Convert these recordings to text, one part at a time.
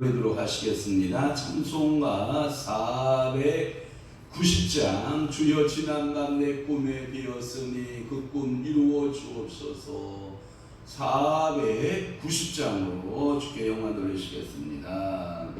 드리도록 하시겠습니다. 찬송가 490장 주여 지난밤 내 꿈에 비었으니 그 꿈 이루어 주옵소서. 490장으로 주께 영광 돌리시겠습니다.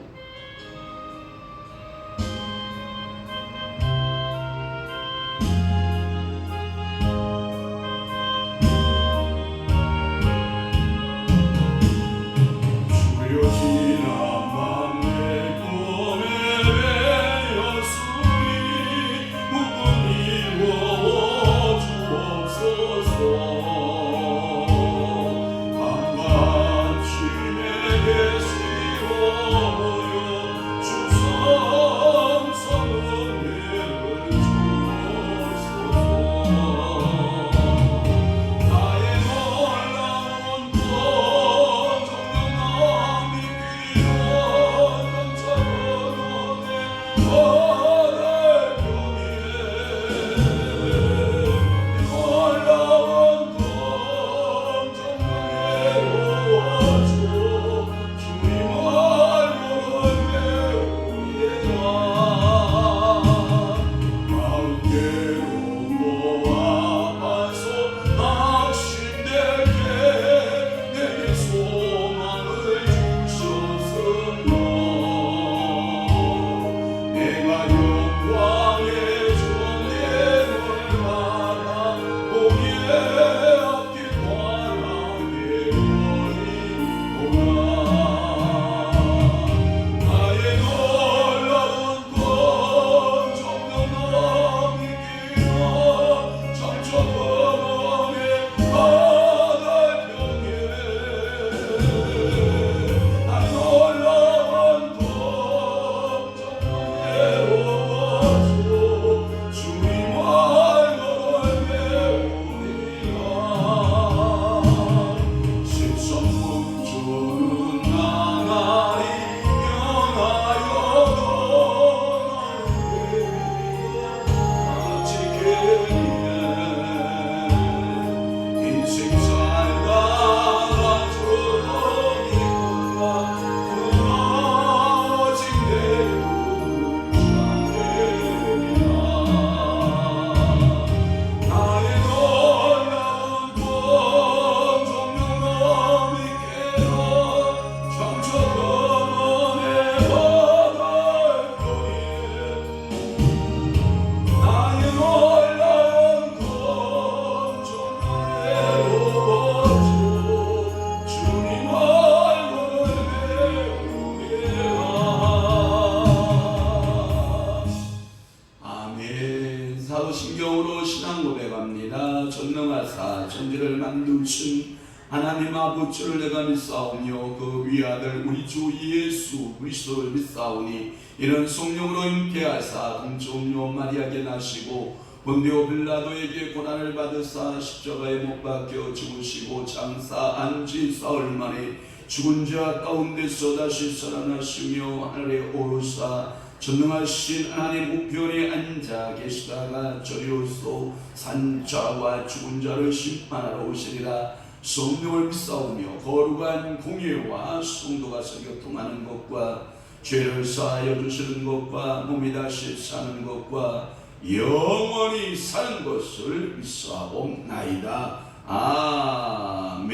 사도신경으로 신앙 고백합니다. 전능하사 천지를 만드신 하나님 아버지를 내가 믿사오며 그 위아들 우리 주 예수 그리스도를 믿사오니 이는 성령으로 잉태하사 동정녀 마리아에게 나시고 본디오 빌라도에게 고난을 받으사 십자가에 못 박혀 죽으시고 장사 안지 사흘 만에 죽은 자 가운데서 다시 살아나시며 하늘에 오르사 전능하신 하나님 우편에 앉아 계시다가 저리로서 산자와 죽은 자를 심판하러 오시리라. 성령을 믿사오며 거룩한 공예와 성도가 교통하는 것과 죄를 사하여 주시는 것과 몸이 다시 사는 것과 영원히 사는 것을 믿사옵나이다. 아멘.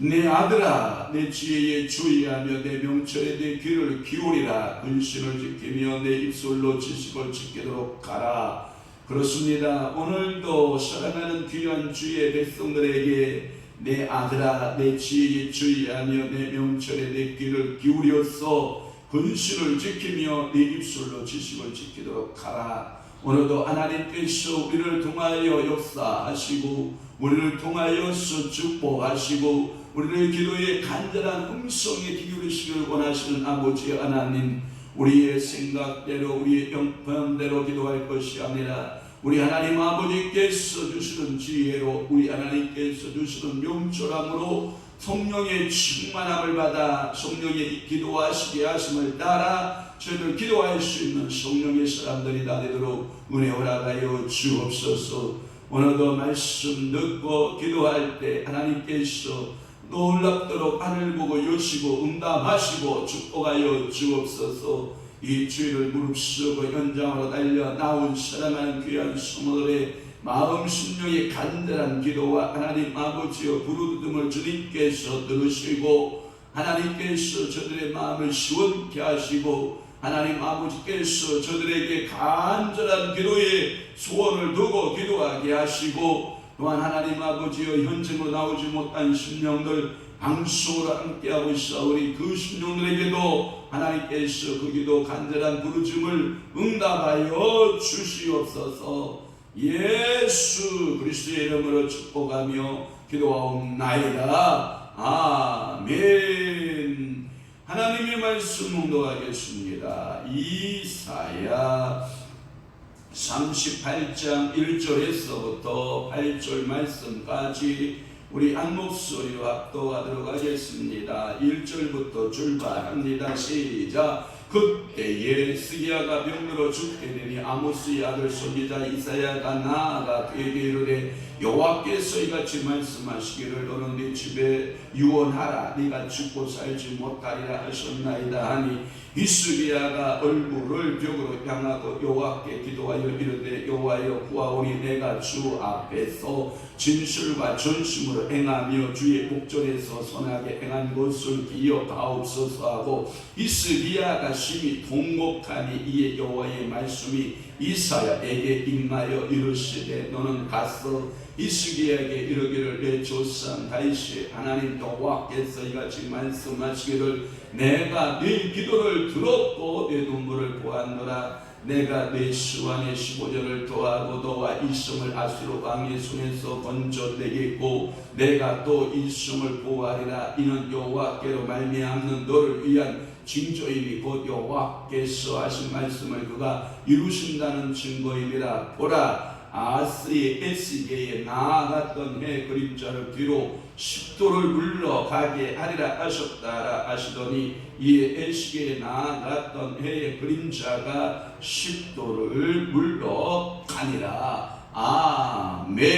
내 아들아 내 지혜에 주의하며 내 명철에 내 귀를 기울이라. 근신을 지키며 내 입술로 지식을 지키도록 하라. 그렇습니다. 오늘도 사랑하는 귀한 주의 백성들에게 내 아들아 내 지혜에 주의하며 내 명철에 내 귀를 기울여서 근신을 지키며 내 입술로 지식을 지키도록 하라. 오늘도 하나님께서 우리를 통하여 역사하시고 우리를 통하여서 축복하시고 우리의 기도에 간절한 음성에 기울이시길 원하시는 아버지 하나님, 우리의 생각대로 우리의 형편대로 기도할 것이 아니라 우리 하나님 아버지께서 주시는 지혜로 우리 하나님께서 주시는 명철함으로 성령의 충만함을 받아 성령의 기도하시게 하심을 따라 저희들 기도할 수 있는 성령의 사람들이 다 되도록 은혜 허락하여 주옵소서. 오늘도 말씀 듣고 기도할 때 하나님께서 놀랍도록 하늘 보고 여시고 응답하시고 축복하여 주옵소서. 이 주일을 무릅쓰고 현장으로 달려 나온 사랑하는 귀한 성도들의 마음 심령의 간절한 기도와 하나님 아버지여 부르짖음을 주님께서 들으시고 하나님께서 저들의 마음을 시원케 하시고 하나님 아버지께서 저들에게 간절한 기도의 소원을 두고 기도하게 하시고 또한 하나님 아버지여 현장으로 나오지 못한 심령들 방송으로 함께하고 있사오니 그 심령들에게도 하나님께서 그 기도 간절한 부르짖음을 응답하여 주시옵소서. 예수 그리스도의 이름으로 축복하며 기도하옵나이다. 아멘. 하나님의 말씀 묵독하겠습니다. 이사야 38장 1절에서부터 8절 말씀까지 우리 한 목소리로 합독하도록 하겠습니다. 1절부터 출발합니다. 시작. 그때에 스기야가 병들어 죽게 되니 아모스의 아들 선지자 이사야가 나아가 그에게 이르되 여호와께서 이같이 말씀하시기를 너는 네 집에 유언하라. 네가 죽고 살지 못하리라 하셨나이다 하니 히스기야가 얼굴을 벽으로 향하고 여호와께 기도하여 이르되 여호와여 구하오니 내가 주 앞에서 진실과 전심으로 행하며 주의 복전에서 선하게 행한 것을 기억하옵소서 하고 히스기야가 심히 통곡하니 이에 여호와의 말씀이 이사야에게 임하여 이르시되 너는 가서 히스기야에게 이르기를 내 조상 다윗이 하나님 여호와께서 이같이 말씀하시기를 내가 네 기도를 들었고 내 눈물을 보았노라. 내가 내 수완의 15절을 더하고 너와 이성을 아수르 왕의 손에서 건져내겠고 내가 또 이성을 보호하리라. 이는 여호와께로 말미암는 너를 위한 징조이니 곧 여호와께서 하신 말씀을 그가 이루신다는 증거이니라. 보라 아스의 에스게에 나아갔던 해 그림자를 뒤로 10도를 물러가게 하리라 하셨다라 하시더니 이에 에스게에 나아갔던 해의 그림자가 10도를 물러가니라. 아멘.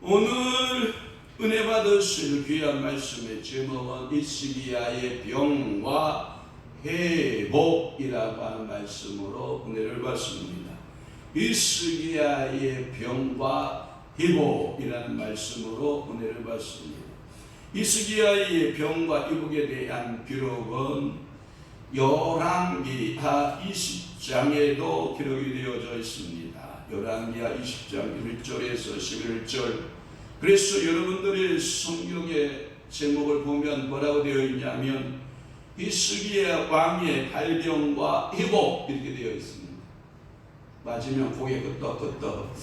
오늘 은혜 받으실 귀한 말씀의 제목은 히스기야의 병과 회복이라고 하는 말씀으로 은혜를 받습니다. 히스기야의 병과 회복이라는 말씀으로 은혜를 받습니다. 히스기야의 병과 회복에 대한 기록은 열왕기하 20장에도 기록이 되어져 있습니다. 열왕기하 20장 1절에서 11절. 그래서 여러분들의 성경의 제목을 보면 뭐라고 되어 있냐면 히스기야 왕의 발병과 회복 이렇게 되어 있습니다. 맞으면 고개 끄덕끄덕.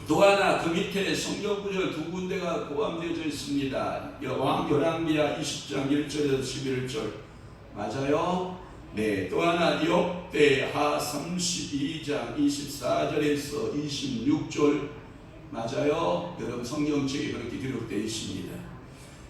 또 하나 그 밑에 성경 구절 두 군데가 포함되어 있습니다. 열왕기하 20장 1절에서 11절 맞아요? 네. 또 하나 역대하 32장 24절에서 26절 맞아요? 여러분 성경책에 그렇게 기록되어 있습니다.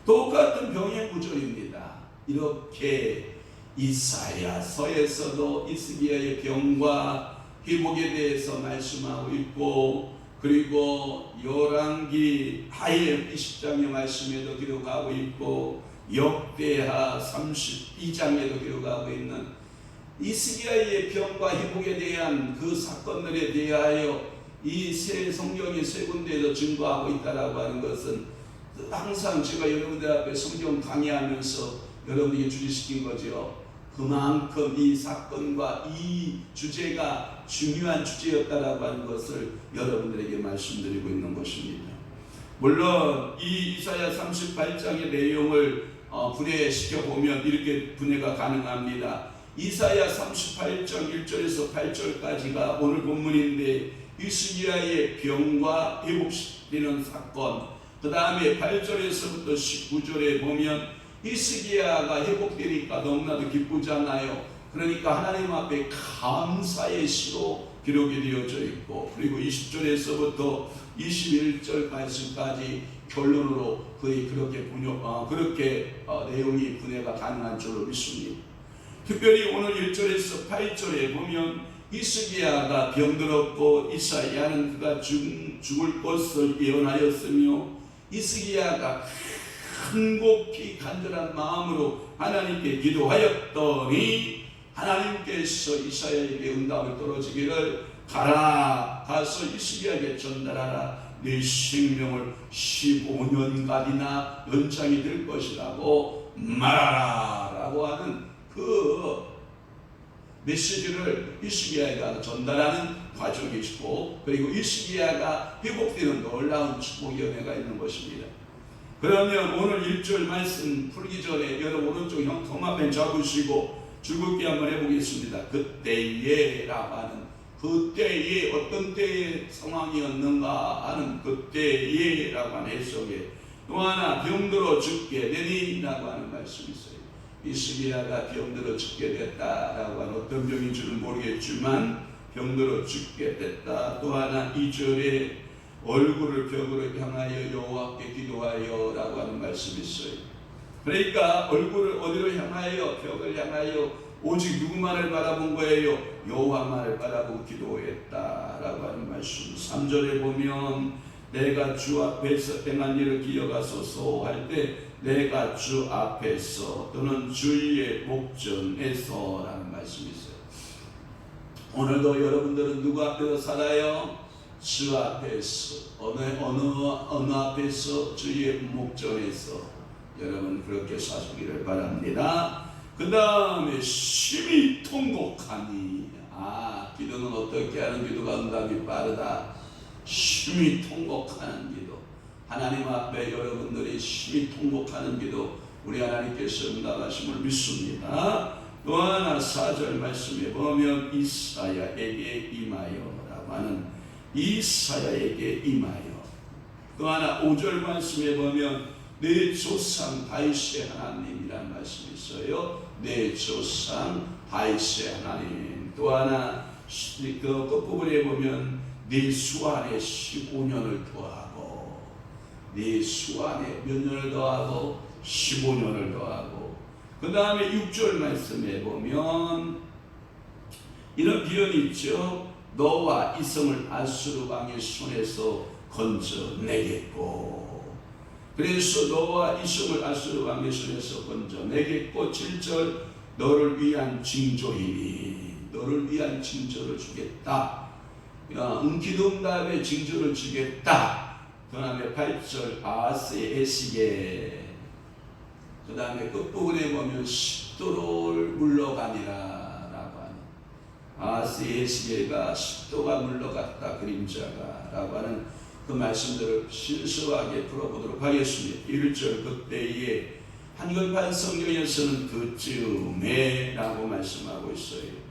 똑같은 병의 구절입니다. 이렇게 이사야서에서도 히스기야의 병과 회복에 대해서 말씀하고 있고 그리고 열왕기하의 20장의 말씀에도 기록하고 있고 역대하 32장에도 기록하고 있는 히스기야의 병과 회복에 대한 그 사건들에 대하여 이 세 성경의 세 군데에서 증거하고 있다라고 하는 것은 항상 제가 여러분들 앞에 성경 강의하면서 여러분에게 주지시킨 거죠. 그만큼 이 사건과 이 주제가 중요한 주제였다라고 하는 것을 여러분들에게 말씀드리고 있는 것입니다. 물론 이 이사야 38장의 내용을 분해시켜 보면 이렇게 분해가 가능합니다. 이사야 38장 1절에서 8절까지가 오늘 본문인데 히스기야의 병과 회복시키는 사건, 그 다음에 8절에서부터 19절에 보면 히스기야가 회복되니까 너무나도 기쁘잖아요. 그러니까 하나님 앞에 감사의 시로 기록이 되어져 있고 그리고 20절에서부터 21절 말씀까지 결론으로 거의 그렇게 내용이 분해가 가능한 줄로 믿습니다. 특별히 오늘 1절에서 8절에 보면 히스기야가 병들었고 이사야는 그가 죽을 것을 예언하였으며 히스기야가 간곡히 간절한 마음으로 하나님께 기도하였더니 하나님께서 이사야에게 응답을 떨어지기를 가서 히스기야에게 전달하라. 네 생명을 15년간이나 연장이 될 것이라고 말하라 라고 하는 그 메시지를 히스기야에게 전달하는 과정이 있고, 그리고 히스기야가 회복되는 놀라운 축복의 은혜가 있는 것입니다. 그러면 오늘 1절 말씀 풀기 전에 여러분 오른쪽 형 통합펜 잡으시고 줄긋기 한번 해보겠습니다. 그때에 라고 하는, 그때에 어떤 때의 상황이었는가 하는 그때에 라고 하는 해석에 또 하나 병들어 죽게 되니 라고 하는 말씀이 있어요. 히스기야가 병들어 죽게 됐다라고 하는, 어떤 병인 줄은 모르겠지만 병들어 죽게 됐다. 또 하나 2절에 얼굴을 벽으로 향하여 여호와께 기도하여 라고 하는 말씀이 있어요. 그러니까 얼굴을 어디로 향하여, 벽을 향하여 오직 누구만을 바라본 거예요? 여호와만을 바라보고 기도했다라고 하는 말씀. 3절에 보면 내가 주 앞에서 행한 일을 기억하소서 할 때 내가 주 앞에서 또는 주의 목전에서 라는 말씀이 있어요. 오늘도 여러분들은 누구 앞에서 살아요? 주 앞에서. 어느 앞에서? 주의 목전에서. 여러분 그렇게 사시기를 바랍니다. 그 다음에 심히 통곡하니, 기도는 어떻게 하는 기도가 응답이 빠르다. 심히 통곡하는 기도. 하나님 앞에 여러분들이 심히 통곡하는 기도, 우리 하나님께서 응답하심을 믿습니다. 또 하나 4절 말씀에 보면 이사야에게 임하여 라고 하는, 이사야에게 임하여. 또 하나 5절 말씀에 보면 내 조상 다윗의 하나님이라는 말씀이 있어요. 내 조상 다윗의 하나님. 또 하나 그 끝부분에 보면 네 수 안에 15년을 더하고, 네 수 안에 몇 년을 더하고? 15년을 더하고. 그 다음에 6절 말씀에 보면 이런 비연이 있죠. 너와 이성을 아수르 왕의 손에서 건져내겠고. 그래서 너와 이성을 아수르 왕의 손에서 건져내겠고. 7절 너를 위한 징조이니, 너를 위한 징조를 주겠다. 기도응답의 징조를 주겠다. 그 다음에 8절 아하스의 애식에, 그 다음에 끝부분에 보면 10도를 물러가니라 라고 하는, 아하스의 애식에가 10도가 물러갔다, 그림자가 라고 하는 그 말씀들을 신수하게 풀어보도록 하겠습니다. 1절 그때에, 한글판 성경에서는 그쯤에 라고 말씀하고 있어요.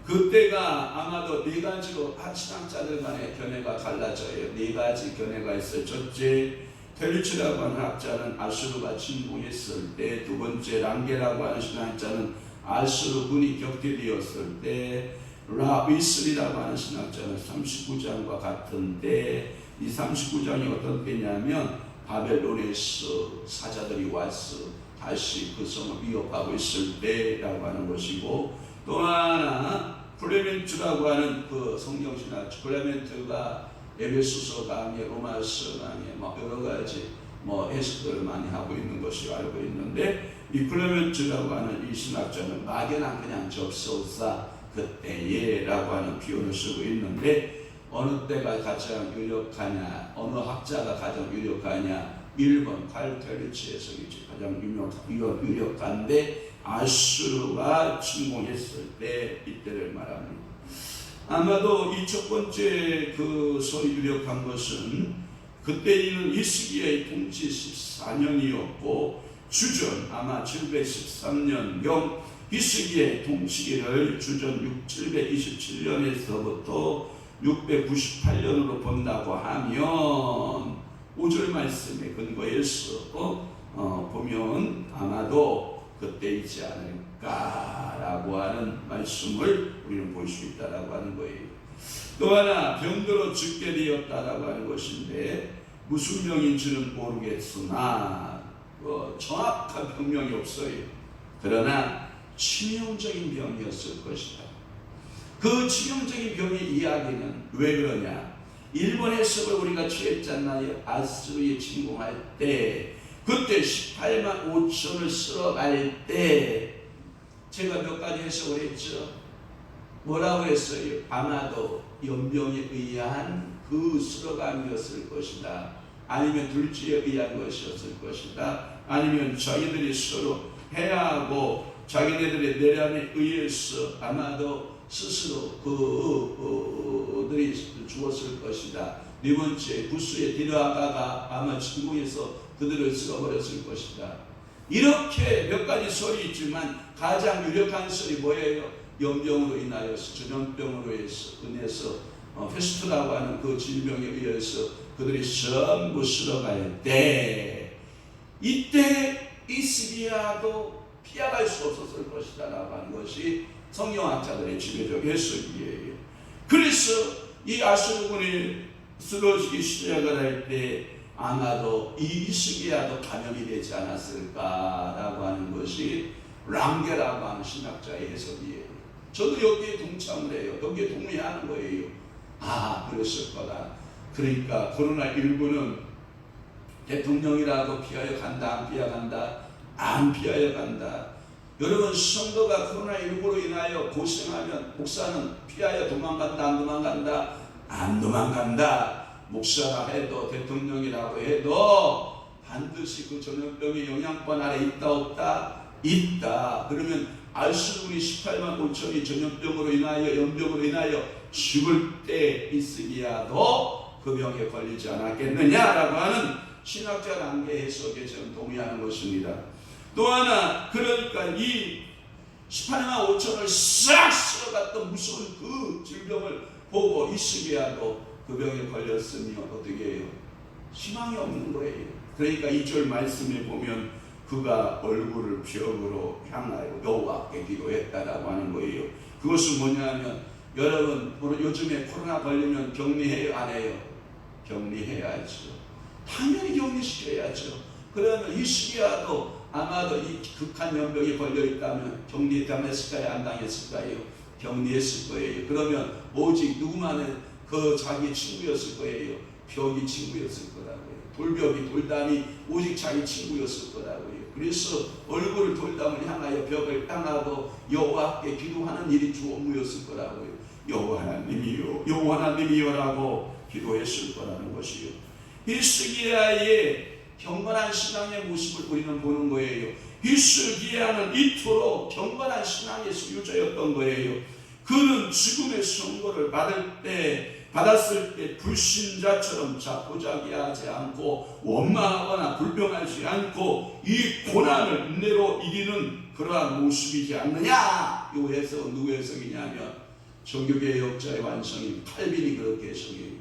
그때가 아마도 네 가지로 신학자들 간의 견해가 갈라져요. 네 가지 견해가 있어요. 첫째, 텔리츠라고 하는 학자는 아수르가 침공했을 때, 두 번째 랑게라고 하는 신학자는 아수르군이 격퇴되었을 때, 라위슬이라고 하는 신학자는 39장과 같은데, 이 39장이 어떤 때냐면 바벨론에서 사자들이 와서 다시 그 성을 위협하고 있을 때라고 하는 것이고, 또 하나 클레멘트라고 하는 그 성경신학, 클레멘트가 에베소서 강의, 로마서 강의 여러 가지 해석들을 많이 하고 있는 것이 알고 있는데, 이 클레멘트라고 하는 이 신학자는 막연한 그냥 접속사 그때에라고 하는 표현을 쓰고 있는데, 어느 때가 가장 유력하냐, 어느 학자가 가장 유력하냐, 1번 칼텔리치 해석이 가장 유력한데, 아수르가 침공했을 때 이때를 말합니다. 아마도 이 첫 번째 그 소위 유력한 것은 그때는 히스기야의 통치 14년이었고, 주전 아마 713년경 히스기야의 통치기를 주전 727년에서부터 698년으로 본다고 하면 5절 말씀에 근거해서 보면 아마도 그때이지 않을까라고 하는 말씀을 우리는 볼 수 있다라고 하는 거예요. 또 하나 병들어 죽게 되었다라고 하는 것인데, 무슨 병인지는 모르겠으나 정확한 병명이 없어요. 그러나 치명적인 병이었을 것이다. 그 치명적인 병의 이야기는 왜 그러냐? 일본 해석을 우리가 취했잖아요. 아수르에 침공할 때, 그때 18만 5천을 쓸어갈 때 제가 몇 가지 해석을 했죠. 뭐라고 했어요? 아마도 연병에 의한 그 쓸어감이었을 것이다. 아니면 둘째에 의한 것이었을 것이다. 아니면 자기들이 서로 해하고 자기네들의 내란에 의해서 아마도 스스로 그들이 죽었을 것이다. 네 번째, 구스의 디라가가 아마 침공해서 그들을 쓸어버렸을 것이다. 이렇게 몇 가지 설이 있지만 가장 유력한 설이 뭐예요? 연병으로 인하여서, 전염병으로 인해서 페스트라고 하는 그 질병에 의해서 그들이 전부 쓸어갈 때, 이때 이스기야도 피해갈 수 없었을 것이다 라고 하는 것이 성경학자들의 지배적 해석이에요. 그래서 이 아수르군이 쓰러지기 시작을 할 때 아마도 이 이스기야도 감염이 되지 않았을까라고 하는 것이 랑게라고 하는 신학자의 해석이에요. 저도 여기에 동참을 해요. 여기에 동의하는 거예요. 아, 그랬을 거다. 그러니까 코로나19는 대통령이라도 피하여 간다, 안 피하여 간다? 안 피하여 간다. 여러분, 성도가 코로나19로 인하여 고생하면 목사는 피하여 도망간다, 안 도망간다? 안 도망간다. 목사라 해도 대통령이라고 해도 반드시 그 전염병의 영향권 아래 있다 없다? 있다. 그러면 아수르군이 18만 5천이 전염병으로 인하여, 연병으로 인하여 죽을 때 이스기야도 그 병에 걸리지 않았겠느냐라고 하는 신학자 단계 해석에 저는 동의하는 것입니다. 또 하나, 그러니까 이 18만 5천을 싹 쓸어갔던 무서운 그 질병을 보고 이스기야도 그 병에 걸렸으면 어떻게 해요? 희망이 없는 거예요. 그러니까 2절 말씀에 보면 그가 얼굴을 벽으로 향하여 여호와께 기도했다라고 하는 거예요. 그것은 뭐냐면, 여러분 요즘에 코로나 걸리면 격리해요, 안 해요? 격리해야죠. 당연히 격리시켜야죠. 그러면 이스기야도 아마도 이 극한 연병에 걸려있다면 격리 당했을까요? 안 당했을까요? 격리했을 거예요. 그러면 오직 누구만의 그 자기 친구였을 거예요. 벽이 친구였을 거라고요. 돌벽이, 돌담이 오직 자기 친구였을 거라고요. 그래서 얼굴을 돌담을 향하여 벽을 향하고 여호와께 기도하는 일이 주 업무였을 거라고요. 여호와 하나님이요, 여호와 하나님이요라고 기도했을 거라는 것이요. 히스기야의 경건한 신앙의 모습을 우리는 보는 거예요. 히스기야는 이토록 경건한 신앙의 소유자였던 거예요. 그는 죽음의 선고를 받았을 때 불신자처럼 자포자기하지 않고 원망하거나 불평하지 않고 이 고난을 인내로 이기는 그러한 모습이지 않느냐. 이 해석은 누구 해석이냐면 종교개혁자의 완성인 칼빈이 그렇게 해석해요.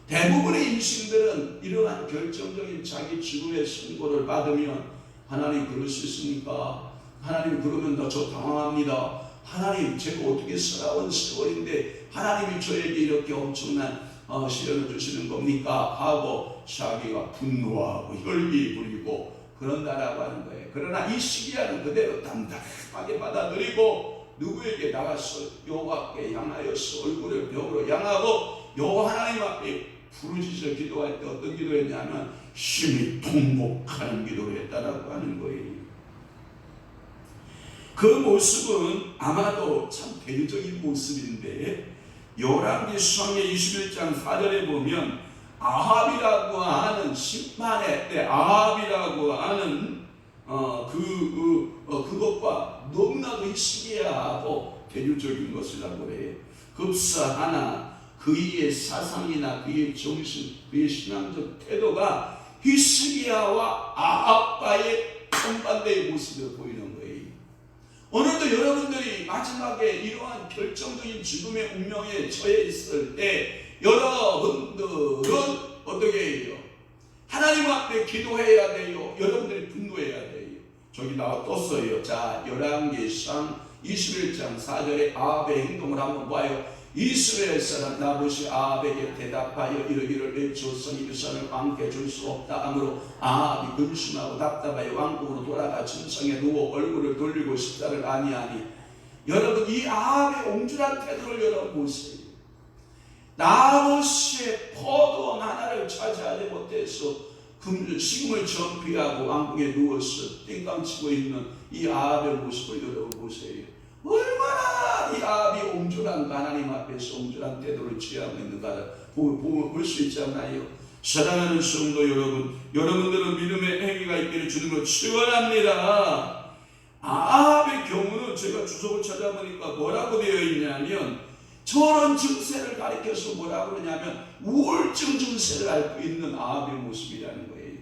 대부분의 인신들은 이러한 결정적인 자기 죽음의 선고를 받으면 하나님 그럴 수 있습니까? 하나님 그러면 저 당황합니다. 하나님 제가 어떻게 살아온 세월인데 하나님이 저에게 이렇게 엄청난 시련을 주시는 겁니까? 하고 자기가 분노하고 혈기 부리고 그런다라고 하는 거예요. 그러나 이 시기야는 그대로 담담하게 받아들이고 누구에게 나가서 여호와께 향하여서 얼굴을 벽으로 향하고 여호와 하나님 앞에 부르짖어 기도할 때 어떤 기도했냐면 심히 통곡하는 기도를 했다라고 하는 거예요. 그 모습은 아마도 참 대표적인 모습인데 열왕기상의 21장 4절에 보면 아합이라고 하는 심판의 때 아합이라고 하는 그것과 너무나도 희시기야하고 대표적인 것이라고 해요. 급사하나 그의 사상이나 그의 정신, 그의 신앙적 태도가 히스기야와 아합과의 정반대의 모습을 보이는 거예요. 오늘도 여러분들이 마지막에 이러한 결정적인 죽음의 운명에 처해 있을 때 여러분들은 어떻게 해요? 하나님 앞에 기도해야 돼요? 여러분들이 분노해야 돼요? 저기 떴어요. 자, 열왕기상 21장 4절에 아합의 행동을 한번 봐요. 이스라엘 사람 나봇이 아합에게 대답하여 이르기를 내 조상이 유산을 왕께 줄 수 없다 하므로 아합이 근심하고 답답하여 왕궁으로 돌아가 침상에 누워 얼굴을 돌리고 식사를 아니하니. 여러분 이 아합의 옹졸한 태도를 여러분 보세요. 나봇의 포도원 하나를 차지하지 못해서 식물 전피하고 왕궁에 누워서 땡깡치고 있는 이 아합의 모습을 여러분 보세요. 얼마나 이 아합이 옹졸한 하나님 앞에서 옹졸한 태도를 취하고 있는가 볼 수 있잖아요. 사랑하는 성도 여러분, 여러분들은 믿음의 행위가 있기를 주는 걸 축원합니다. 아합의 경우는 제가 주석을 찾아보니까 뭐라고 되어 있냐면, 저런 증세를 가리켜서 뭐라고 그러냐면 우울증 증세를 앓고 있는 아합의 모습이라는 거예요.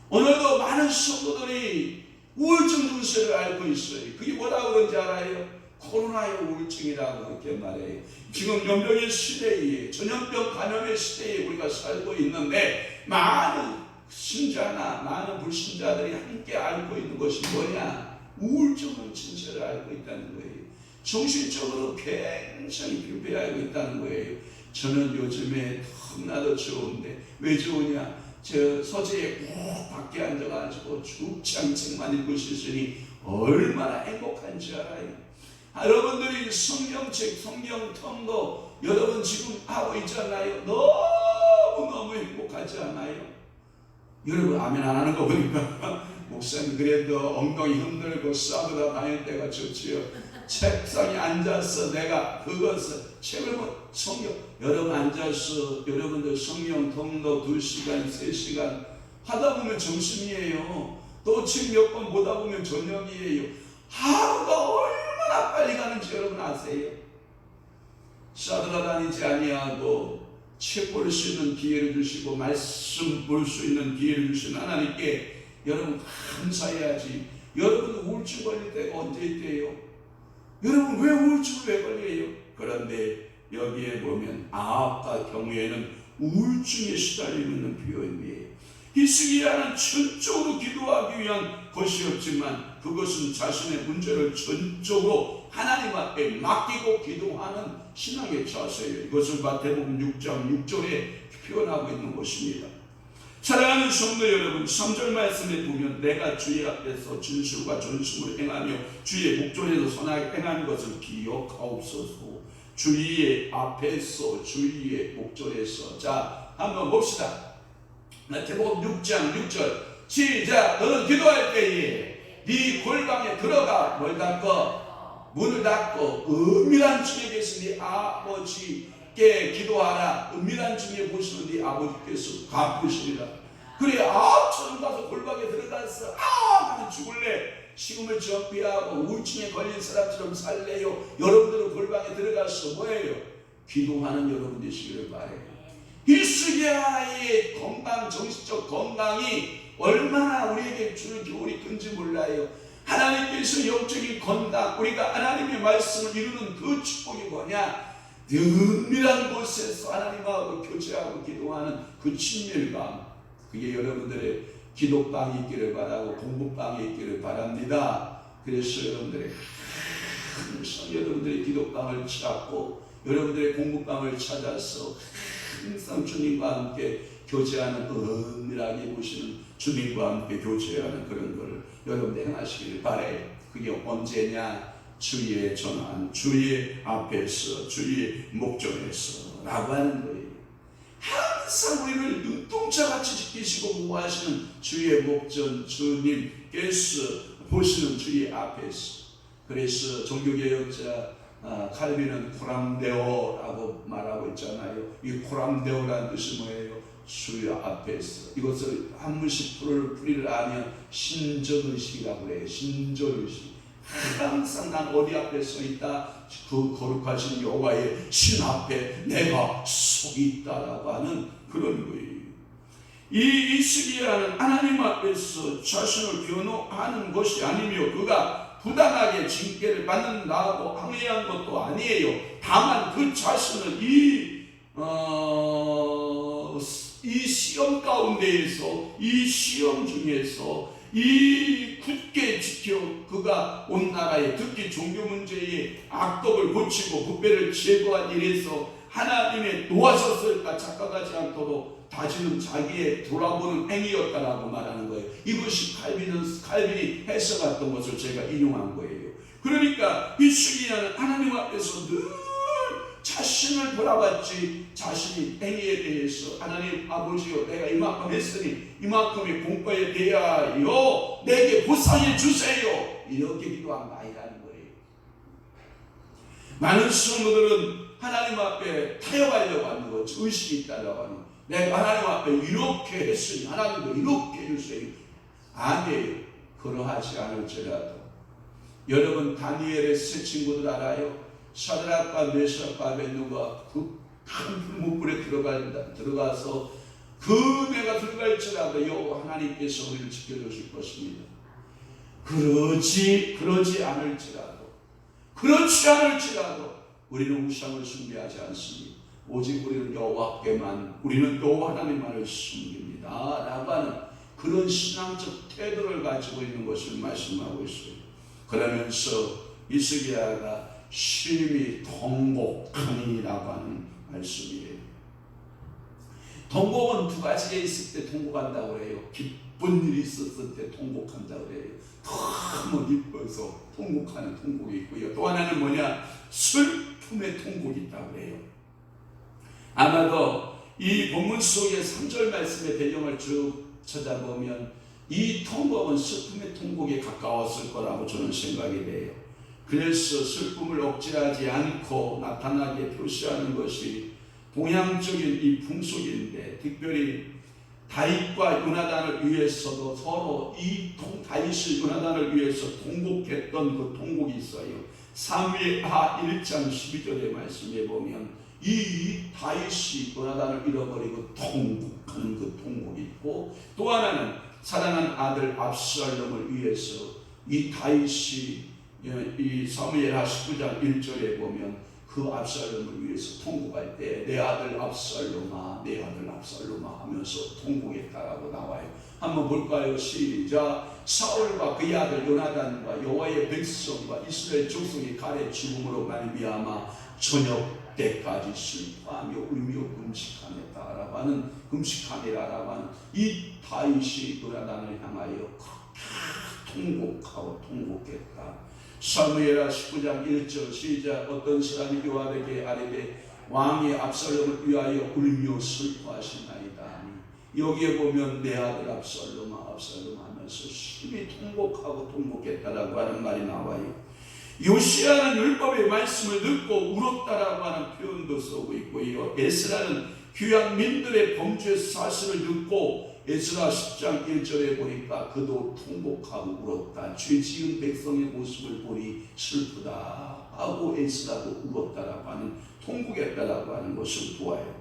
오늘도 많은 성도들이 우울증 증세를 앓고 있어요. 그게 뭐라고 그런지 알아요? 코로나의 우울증이라고 그렇게 말해요. 지금 연병의 시대에, 전염병 감염의 시대에 우리가 살고 있는데, 많은 신자나 많은 불신자들이 함께 앓고 있는 것이 뭐냐? 우울증 증세를 앓고 있다는 거예요. 정신적으로 굉장히 피폐하고 있다는 거예요. 저는 요즘에 너무나도 좋은데, 왜 좋으냐? 저 서재에 꼭 밖에 앉아가지고 죽창책만 읽을 수 있으니 얼마나 행복한지 알아요. 여러분들이 성경책, 성경 통도 여러분 지금 하고 있잖아요. 너무너무 행복하지 않아요? 여러분 아멘 안 하는 거 보니까 목사님 그래도 엉덩이 흔들고 싸우다 다닐 때가 좋지요. 책상에 앉아서 내가 그것을 책을 성경, 여러분 앉아서 여러분들 성경 통독 2시간 3시간 하다 보면 점심이에요. 또 책 몇 번 보다 보면 저녁이에요. 하루가 얼마나 빨리 가는지 여러분 아세요? 싸돌아다니지 아니하고 책 볼 수 있는 기회를 주시고 말씀 볼 수 있는 기회를 주신 하나님께 여러분 감사해야지. 여러분 우울증 걸릴 때가 언제 있대요? 여러분 왜 우울증을 왜 걸려요? 그런데 여기에 보면 아합과 경우에는 우울증에 시달리고 있는 표현이에요. 히스기야는 전적으로 기도하기 위한 것이었지만 그것은 자신의 문제를 전적으로 하나님 앞에 맡기고 기도하는 신앙의 자세예요. 이것을 마태복음 6장 6절에 표현하고 있는 것입니다. 사랑하는 성도 여러분, 3절 말씀에 보면 내가 주의 앞에서 진실과 전심을 행하며 주의 목전에서 선하게 행하는 것을 기억하옵소서. 주의 앞에서 주의 목전에서. 자, 한번 봅시다. 마태복음 6장 6절 시작. 너는 기도할 때에 네 골방에 들어가 뭘 닫고 문을 닫고 은밀한 중에 계신 네 아버지께 기도하라. 은밀한 중에 보시는 네 아버지께서 갚으시리라. 그래 아처럼 가서 골방에 들어가서 나는 죽을래, 식음을 전폐하고 우울증에 걸린 사람처럼 살래요. 여러분들은 골방에 들어가서 뭐예요? 기도하는 여러분 되시기를 바래요. 히스기야의 건강, 정신적 건강이 얼마나 우리에게 주는 교훈이 큰지 몰라요. 하나님께서 영적인 건강, 우리가 하나님의 말씀을 이루는 그 축복이 뭐냐? 은밀한 곳에서 하나님하고 교제하고 기도하는 그 친밀감, 그게 여러분들의 기도방이 있기를 바라고 공부방이 있기를 바랍니다. 그래서 여러분들의 항상 여러분들의 기도방을 찾고 여러분들의 공부방을 찾아서 항상 주님과 함께 교제하는, 은밀하게 보시는 주님과 함께 교제하는 그런 걸 여러분들 행하시길 바래요. 그게 언제냐? 주의 전환, 주의 앞에서, 주의 목전에서 라고 하는 거예요. 항상 우리를 눈동자같이 지키시고 보호하시는 주의 목전, 주님께서 보시는 주의 앞에서. 그래서 종교개혁자 칼빈은 코람데오라고 말하고 있잖아요. 이 코람데오라는 뜻이 뭐예요? 주의 앞에서. 이것을 한문씩 풀이를 하면 신전의식이라고 해요. 신전의식. 항상 난 어디 앞에 서 있다? 그 거룩하신 여호와의 신 앞에 내가 서 있다라고 하는 그런 거예요. 이 히스기야는 하나님 앞에서 자신을 변호하는 것이 아니며 그가 부당하게 징계를 받는다고 항의한 것도 아니에요. 다만 그 자신을 이 시험 가운데에서, 이 시험 중에서 이 굳게 지켜 그가 온 나라에, 특히 종교 문제의 악덕을 고치고 부패를 제거한 일에서 하나님의 도와줬을까 착각하지 않도록 다시는 자기의 돌아보는 행위였다라고 말하는 거예요. 이것이 칼빈이 해석했던 것을 제가 인용한 거예요. 그러니까 히스기야는 하나님 앞에서 늘 자신을 돌아봤지 자신이 행위에 대해서 하나님 아버지여 내가 이만큼 했으니 이만큼의 공과에 대하여 내게 보상해 주세요 이렇게 기도한 거 아니라는 거예요. 많은 성도들은 하나님 앞에 타협하려고 하는 거 의식이 있다라고 하는 거. 내가 하나님 앞에 이렇게 했으니 하나님도 이렇게 해주세요. 아니에요. 그러하지 않을지라도 여러분 다니엘의 세 친구들 알아요? 사드락과 메삭과 아벳느고가 그 큰 불못불에 들어가서 그 배가 들어갈지라도 여호와 하나님께서 우리를 지켜주실 것입니다. 그렇지 않을지라도 우리는 우상을 숭배하지 않습니다. 오직 우리는 우리는 여호와 하나님만을 숨깁니다 라고 하는 그런 신앙적 태도를 가지고 있는 것을 말씀하고 있어요. 그러면서 히스기야가 심히 통곡하니라고 하는 말씀이에요. 통곡은 두 가지가 있을 때 통곡한다고 그래요. 기쁜 일이 있었을 때 통곡한다고 그래요. 너무 기뻐서 통곡하는 통곡이 있고요. 또 하나는 뭐냐? 슬픔의 통곡이 있다고 그래요. 아마도 이 본문 속의 3절 말씀의 배경을 쭉 찾아보면 이 통곡은 슬픔의 통곡에 가까웠을 거라고 저는 생각이 돼요. 그래서 슬픔을 억제하지 않고 나타나게 표시하는 것이 동양적인 이 풍속인데, 특별히 다윗과 요나단을 위해서도 서로 다윗이 요나단을 위해서 통곡했던 그 통곡이 있어요. 사무엘하 1장 12절의 말씀에 보면 이 다윗이 요나단을 잃어버리고 통곡하는 그 통곡이 있고, 또 하나는 사랑하는 아들 압살롬을 위해서 이 다윗이 이 사무엘하 19장 1절에 보면 그 압살롬을 위해서 통곡할 때 내 아들 압살롬아 내 아들 압살롬아 하면서 통곡했다라고 나와요. 한번 볼까요? 시작. 사울과 그의 아들 요나단과 여호와의 백성과 이스라엘 족속이 칼의 죽음으로 말미암아 저녁 때까지 슬퍼하며 울며 금식하였다라고 하는 금식하니라라고 하는 이 다윗이 요나단을 향하여 통곡하고 통곡했다. 사무엘하 19장 1절 시작. 어떤 사람이 요압에게 아뢰되 왕이 압살롬을 위하여 울며 슬퍼하시나이다. 여기에 보면 내 아들 압살롬아 하면서 심히 통곡하고 통곡했다라고 하는 말이 나와요. 요시야는 율법의 말씀을 듣고 울었다라고 하는 표현도 쓰고 있고요. 에스라는 귀한 민들의 범죄 사실을 듣고 에스라 10장 1절에 보니까 그도 통곡하고 울었다. 죄 지은 백성의 모습을 보니 슬프다 하고 에스라도 울었다라고 하는 통곡했다라고 하는 것을 보아요.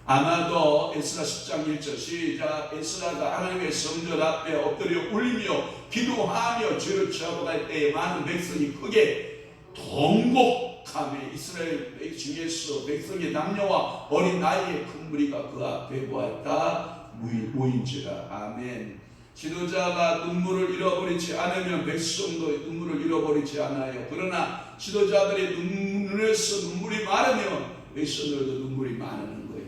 아마도 에스라 10장 1절 시작. 에스라가 하나님의 성전 앞에 엎드려 울며 기도하며 죄를 취하고 갈 때에 많은 백성이 크게 통곡하며 이스라엘 중에서 백성의 남녀와 어린 나이의 큰 무리가 그 앞에 모았다 모인지라. 아멘. 지도자가 눈물을 잃어버리지 않으면 백성도 눈물을 잃어버리지 않아요. 그러나 지도자들의 눈에서 눈물이 마르면 백성들도 눈물이 마르는 거예요.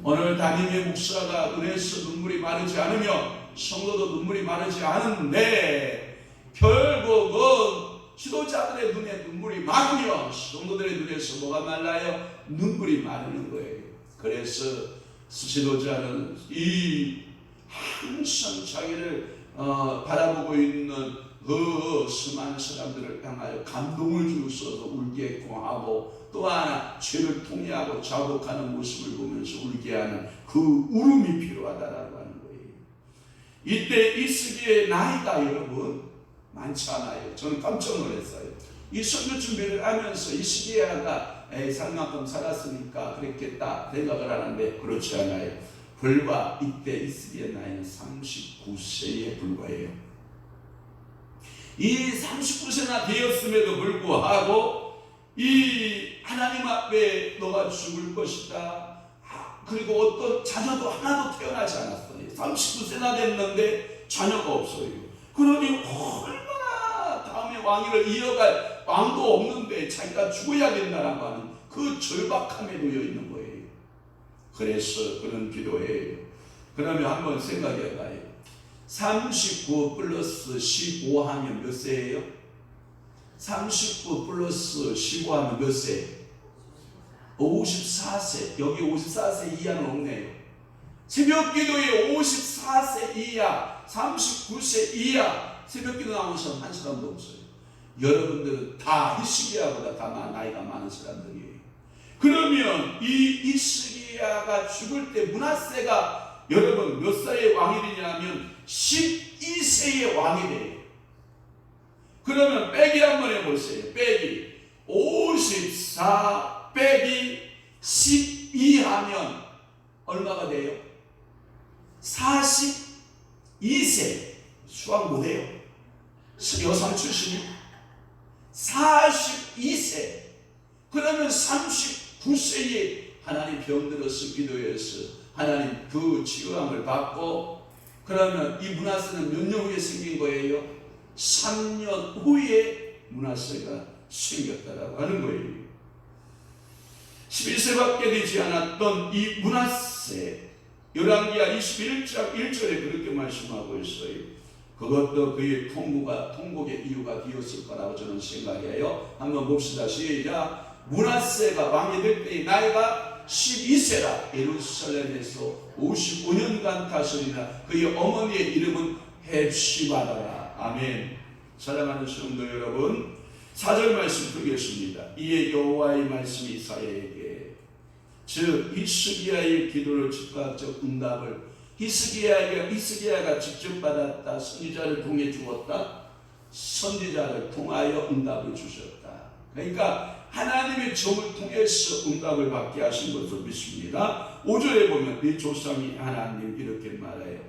오늘 담임의 목사가 눈에서 눈물이 마르지 않으면 성도도 눈물이 마르지 않은데, 결국은 지도자들의 눈에 눈물이 마르면 성도들의 눈에서 뭐가 말라요? 눈물이 마르는 거예요. 그래서 지도자는 이 항상 자기를 바라보고 있는 그 수많은 사람들을 향하여 감동을 주셔서 울게 했고 하고, 또 하나 죄를 통회하고 자복하는 모습을 보면서 울게 하는 그 울음이 필요하다라고 하는 거예요. 이때 이스기의 나이가 여러분 많지 않아요. 저는 깜짝 놀랐어요. 이 선교 준비를 하면서 이스기야가 살 만큼 살았으니까 그랬겠다 생각을 하는데 그렇지 않아요. 불과 이때 이스기야의 나이는 39세에 불과해요. 이 39세나 되었음에도 불구하고 이 하나님 앞에 너가 죽을 것이다. 그리고 어떤 자녀도 하나도 태어나지 않았어요. 39세나 됐는데 자녀가 없어요. 그러니 얼마나 다음에 왕위를 이어갈 왕도 없는데 자기가 죽어야 된다라고 하는 그 절박함에 놓여 있는 거예요. 그래서 그런 기도해요. 그러면 한번 생각해봐요. 39 플러스 15 하면 몇 세예요? 39 플러스 15 하면 몇 세? 54세, 여기 54세 이하는 없네요. 새벽 기도에 54세 이하, 39세 이하 새벽 기도 나오는 사람 한 사람도 없어요. 여러분들은 다 히스기야보다 다 나이가 많은 사람들이에요. 그러면 이 히스기야가 죽을 때 므낫세가 여러분 몇 살의 왕이 되냐면 12세의 왕이 돼요. 그러면 빼기 한번 해보세요. 빼기 54 빼기 12 하면 얼마가 돼요? 42세. 수학 못해요. 여상 출신이 42세. 그러면 39세에 하나님 병들어서 기도해서 하나님 그 치유함을 받고, 그러면 이 므낫세는 몇 년 후에 생긴 거예요? 3년 후에 므낫세가 생겼다라고 하는 거예요. 11세밖에 되지 않았던 이 므낫세, 열왕기하 21장 1절에 그렇게 말씀하고 있어요. 그것도 그의 통곡의 이유가 되었을 거라고 저는 생각해요. 한번 봅시다. 시작. 므낫세가 왕이 될 때의 나이가 12세라. 예루살렘에서 55년간 다스리나 그의 어머니의 이름은 헵시바더라. 아멘. 사랑하는 성도 여러분, 4절 말씀 드리겠습니다. 이에 여호와의 말씀이 이사야에게, 즉 히스기야의 기도를 즉각적 응답을 히스기야가 직접 받았다. 선지자를 통해 주었다. 선지자를 통하여 응답을 주셨다. 그러니까 하나님의 종을 통해서 응답을 받게 하신 것을 믿습니다. 5절에 보면 네 조상이 하나님 이렇게 말해요.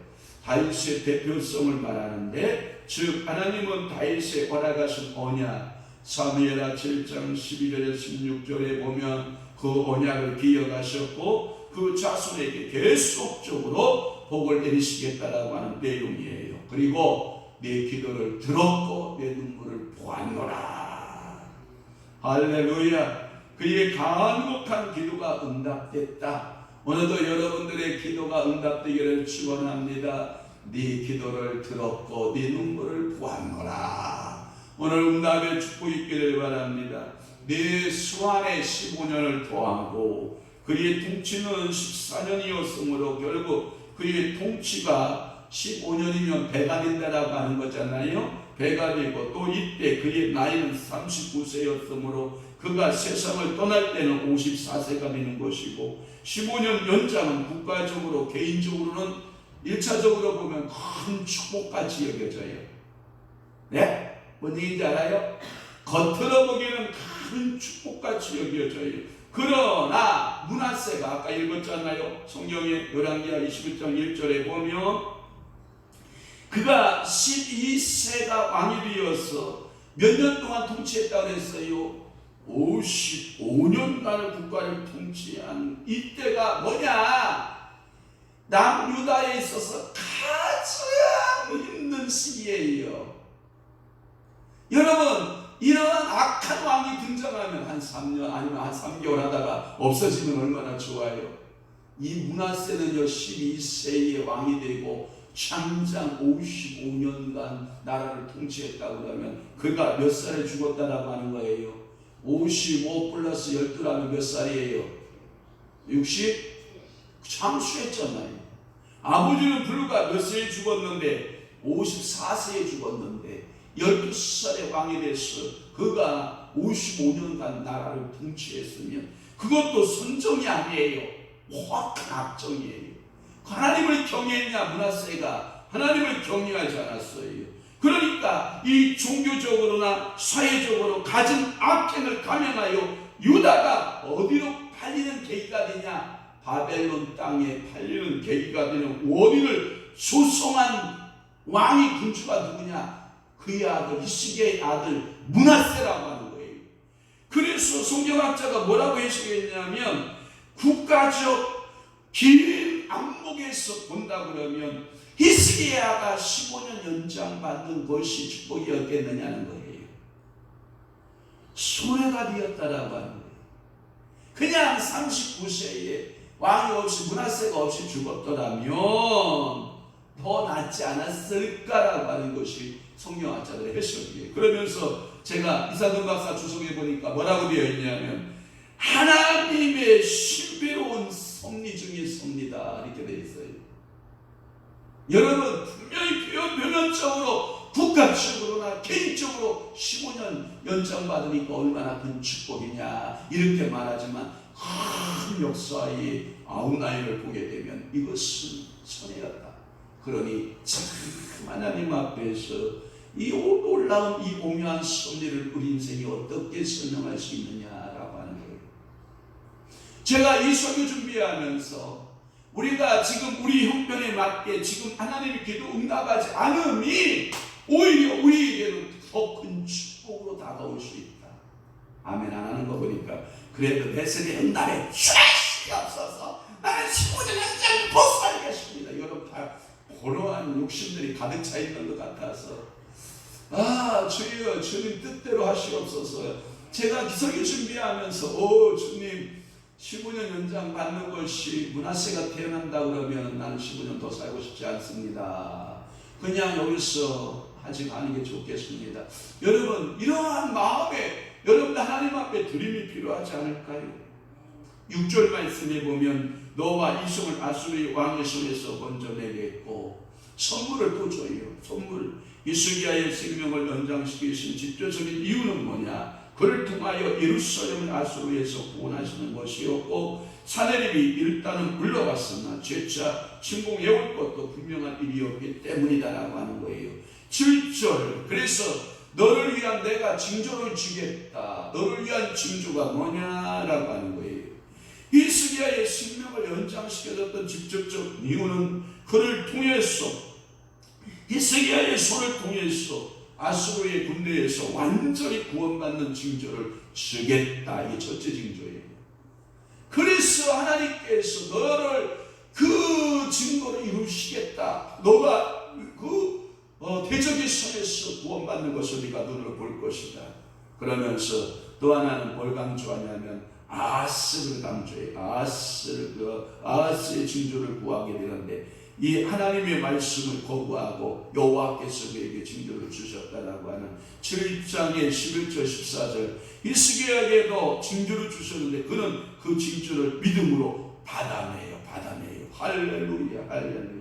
다윗의 대표성을 말하는데, 즉 하나님은 다윗의 허락하신 언약, 사무엘하 7장 12절에 16절에 보면 그 언약을 기억하셨고 그 자손에게 계속적으로 복을 내리시겠다라고 하는 내용이에요. 그리고 내 기도를 들었고 내 눈물을 보았노라. 할렐루야. 그의 간곡한 기도가 응답됐다. 오늘도 여러분들의 기도가 응답되기를 축원합니다. 네 기도를 들었고 네 눈물을 보았노라. 오늘 응답의 축복이 있기를 바랍니다. 내 수완에 15년을 더하고 그의 통치는 14년이었으므로 결국 그의 통치가 15년이면 배가 된다라고 하는 거잖아요. 배가 되고 또 이때 그의 나이는 39세였으므로 그가 세상을 떠날 때는 54세가 되는 것이고, 15년 연장은 국가적으로 개인적으로는 1차적으로 보면 큰 축복같이 여겨져요. 네? 뭔 얘기인지 알아요? 겉으로 보기에는 큰 축복같이 여겨져요. 그러나 므낫세가 아까 읽었잖아요. 성경의 열왕기하 21장 1절에 보면 그가 12세가 왕이 되어서 몇 년 동안 통치했다고 했어요? 55년간을 국가를 통치한 이때가 뭐냐? 남유다에 있어서 가장 힘든 시기예요. 여러분, 이러한 악한 왕이 등장하면 한 3년 아니면 한 3개월 하다가 없어지면 얼마나 좋아요. 이 므낫세는요 12세의 왕이 되고 장장 55년간 나라를 통치했다고 그러면 그가 몇 살에 죽었다라고 하는 거예요? 55 플러스 12라면 몇 살이에요? 60? 참수했잖아요. 아버지는 불과 몇 세에 죽었는데 54세에 죽었는데 12살의 왕이 됐어. 그가 55년간 나라를 통치했으면 그것도 선정이 아니에요. 확한 악정이에요. 하나님을 경외했냐? 므낫세가 하나님을 경외하지 않았어요. 그러니까 이 종교적으로나 사회적으로 가진 악행을 감행하여 유다가 어디로 팔리는 계기가 되냐? 바벨론 땅에 팔리는 계기가 되는 원인을 조성한 왕이 군주가 누구냐? 그의 아들 히스기야의 아들 므낫세라고 하는 거예요. 그래서 성경학자가 뭐라고 해석했냐면 국가적 긴 안목에서 본다 그러면 히스기야가 15년 연장받는 것이 축복이었겠느냐는 거예요. 손해가 되었다라고 하는 거예요. 그냥 39세에 왕이 없이 므낫세가 없이 죽었더라면 더 낫지 않았을까라고 하는 것이 성경학자들의 해석이에요. 그러면서 제가 이상돈 박사 주석에 보니까 뭐라고 되어 있냐면 하나님의 신비로운 섭리 중의 섭리다 이렇게 되어 있어요. 여러분 분명히 표면적으로 국가적으로나 개인적으로 15년 연장받으니까 얼마나 큰 축복이냐 이렇게 말하지만 큰 역사의 아웃라인을 보게 되면 이것은 선해였다. 그러니 참 하나님 앞에서 이 놀라운 이 오묘한 섭리를 우리 인생이 어떻게 설명할 수 있느냐라고 하는 거예요. 제가 이 설교 준비하면서 우리가 지금 우리 형편에 맞게 지금 하나님의 기도 응답하지 않음이 오히려 우리에게는 더 큰 축복으로 다가올 수 있다. 아멘 안 하는 거 보니까 그래도 내 생에 응답에 죄악이 없어서 나는 15년 연장 못 살겠습니다. 여러분 다 그러한 욕심들이 가득 차 있는 것 같아서 주여 주님 뜻대로 하시옵소서. 제가 설교 준비하면서 주님 15년 연장 받는 것이 문하세가 태어난다 그러면 나는 15년 더 살고 싶지 않습니다. 그냥 여기서 하지 않는 게 좋겠습니다. 여러분 이러한 마음에 여러분들 하나님 앞에 드림이 필요하지 않을까요? 6절 말씀에 보면 너와 이성을 아수르의 왕의 손에서 건져내겠고 선물을 또 줘요. 선물. 히스기야의 생명을 연장시키신 직접적인 이유는 뭐냐? 그를 통하여 예루살렘을 아수르에서 구원하시는 것이었고 사내립이 일단은 물러갔으나 죄차 침공해올 것도 분명한 일이었기 때문이다라고 하는 거예요. 7절. 그래서 너를 위한 내가 징조를 주겠다. 너를 위한 징조가 뭐냐라고 하는 거예요. 히스기야의 생명을 연장시켜줬던 직접적 이유는 그를 통해서 히스기야의 손을 통해서 아수르의 군대에서 완전히 구원받는 징조를 주겠다. 이게 첫째 징조예요. 그래서 하나님께서 너를 그 증거로 이루시겠다. 너가 그 대적의 손에서 구원받는 것을 네가 눈으로 볼 것이다. 그러면서 또 하나는 뭘 강조하냐면 아스를 강조해요. 아스의 징조를 구하게 되는데 이 하나님의 말씀을 거부하고 여호와께서 그에게 징조를 주셨다라고 하는 7장의 11절 14절 히스기야에게도 징조를 주셨는데 그는 그 징조를 믿음으로 받아내요. 할렐루야 할렐루야.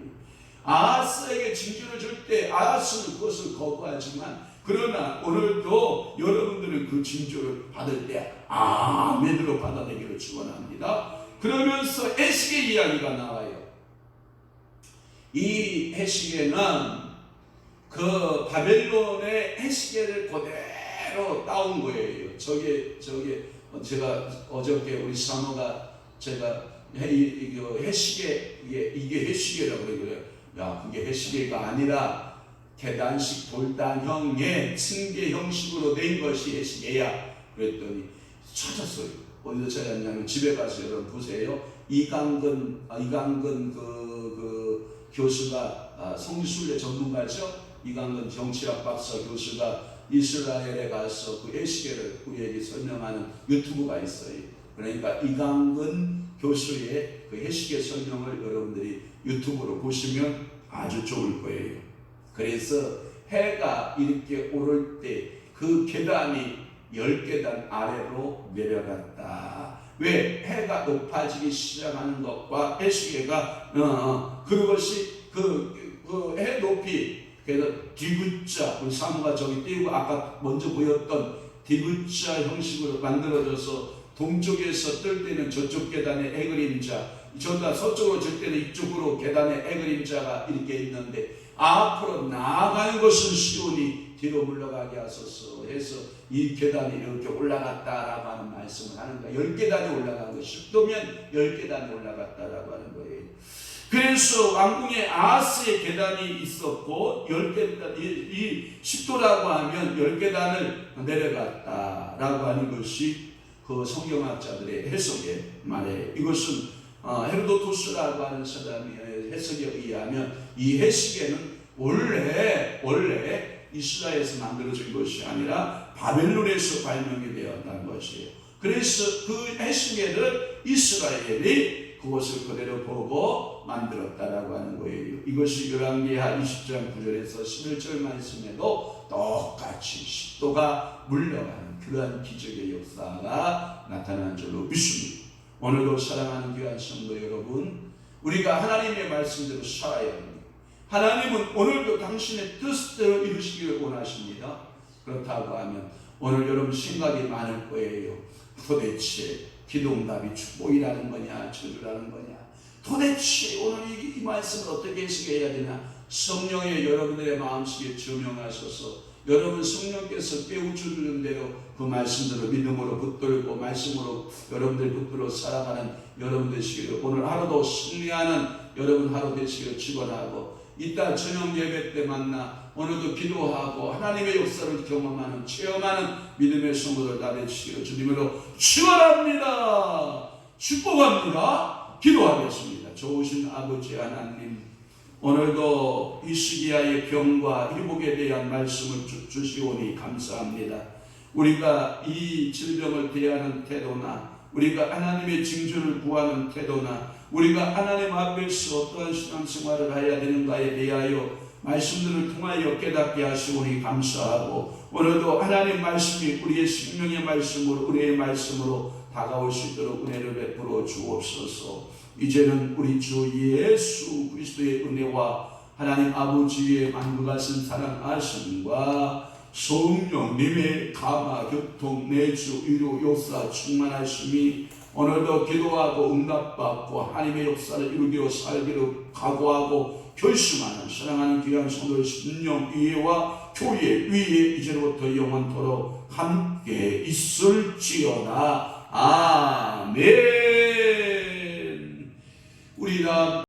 아하스에게 징조를 줄 때 아하스는 그것을 거부하지만 그러나 오늘도 여러분들은 그 징조를 받을 때 아멘으로 받아내기를 축원합니다. 그러면서 에스겔 이야기가 나와요. 이 에스겔은 그 바벨론의 에스겔을 그대로 따온 거예요. 저게 제가 어저께 우리 사모가 제가 해시계 이게 해시계라고 그래요. 야 그게 해시계가 아니라 계단식 돌단형의 층계 형식으로 된 것이 해시계야. 그랬더니 찾았어요. 어디서 찾았냐면 집에 가서 여러분 보세요. 이강근 그 교수가 성지순례 전문가죠. 이강근 정치학 박사 교수가 이스라엘에 가서 그 해시계를 우리에게 설명하는 유튜브가 있어요. 그러니까 이강근 교수의 그 해시계 설명을 여러분들이 유튜브로 보시면 아주 좋을 거예요. 그래서 해가 이렇게 오를 때 그 계단이 10계단 아래로 내려갔다. 왜? 해가 높아지기 시작하는 것과 해시계가 그것이 그 해 높이 그래서 디귿자 우리 사무가 저기 띄우고 아까 먼저 보였던 디귿자 형식으로 만들어져서 동쪽에서 뜰 때는 저쪽 계단에 해 그림자, 저가 서쪽으로 질 때는 이쪽으로 계단에 해 그림자가 이렇게 있는데 앞으로 나아가는 것은 시온이 뒤로 물러가게 하소서 해서 이 계단이 이렇게 올라갔다라고 하는 말씀을 하는 거예요. 10계단이 올라간 거 10도면 10계단이 올라갔다라고 하는 거예요. 그래서 왕궁에 아하스의 계단이 있었고 10계단, 이 10도라고 하면 10계단을 내려갔다라고 하는 것이 그 성경학자들의 해석의 말이에요. 이것은 헤로도토스라고 하는 사람의 해석에 의하면 이 해시계는 원래 이스라엘에서 만들어진 것이 아니라 바벨론에서 발명이 되었다는 것이에요. 그래서 그 해시계를 이스라엘이 그것을 그대로 보고 만들었다라고 하는 거예요. 이것이 열왕기하 20장 9절에서 11절 말씀에도 똑같이 10도가 물려가는 그러한 기적의 역사가 나타나는 줄로 믿습니다. 오늘도 사랑하는 귀한 성도 여러분, 우리가 하나님의 말씀대로 살아야 합니다. 하나님은 오늘도 당신의 뜻대로 이루시기를 원하십니다. 그렇다고 하면 오늘 여러분 생각이 많을 거예요. 도대체 기도응답이 축복이라는 거냐 저주라는 거냐, 도대체 오늘 이 말씀을 어떻게 해석해야 되나. 성령의 여러분들의 마음속에 조명하셔서 여러분 성령께서 깨우쳐주는 대로 그 말씀대로 믿음으로 붙들고 말씀으로 여러분들 붙들어 살아가는 여러분 되시기를, 오늘 하루도 승리하는 여러분 하루 되시기를 축원하고, 이따 저녁 예배 때 만나 오늘도 기도하고 하나님의 역사를 경험하는 체험하는 믿음의 성도들 다 되시기를 주님으로 축원합니다. 축복합니다. 기도하겠습니다. 좋으신 아버지 하나님, 오늘도 이시기야의 병과 회복에 대한 말씀을 주시오니 감사합니다. 우리가 이 질병을 대하는 태도나 우리가 하나님의 징조를 구하는 태도나 우리가 하나님 앞에서 어떠한 신앙생활을 해야 되는가에 대하여 말씀들을 통하여 깨닫게 하시오니 감사하고, 오늘도 하나님 말씀이 우리의 생명의 말씀으로 은혜의 말씀으로 다가올 수 있도록 은혜를 베풀어 주옵소서. 이제는 우리 주 예수 그리스도의 은혜와 하나님 아버지의 만물같은 사랑하심과 성령님의 감화 교통 내주 위로 역사 충만하심이 오늘도 기도하고 응답받고 하나님의 역사를 이루기로 살기로 각오하고 결심하는 사랑하는 귀한 성도의 신령 이해와 교회 위에 이제로부터 영원토록 함께 있을지어다. 아멘. 우리 다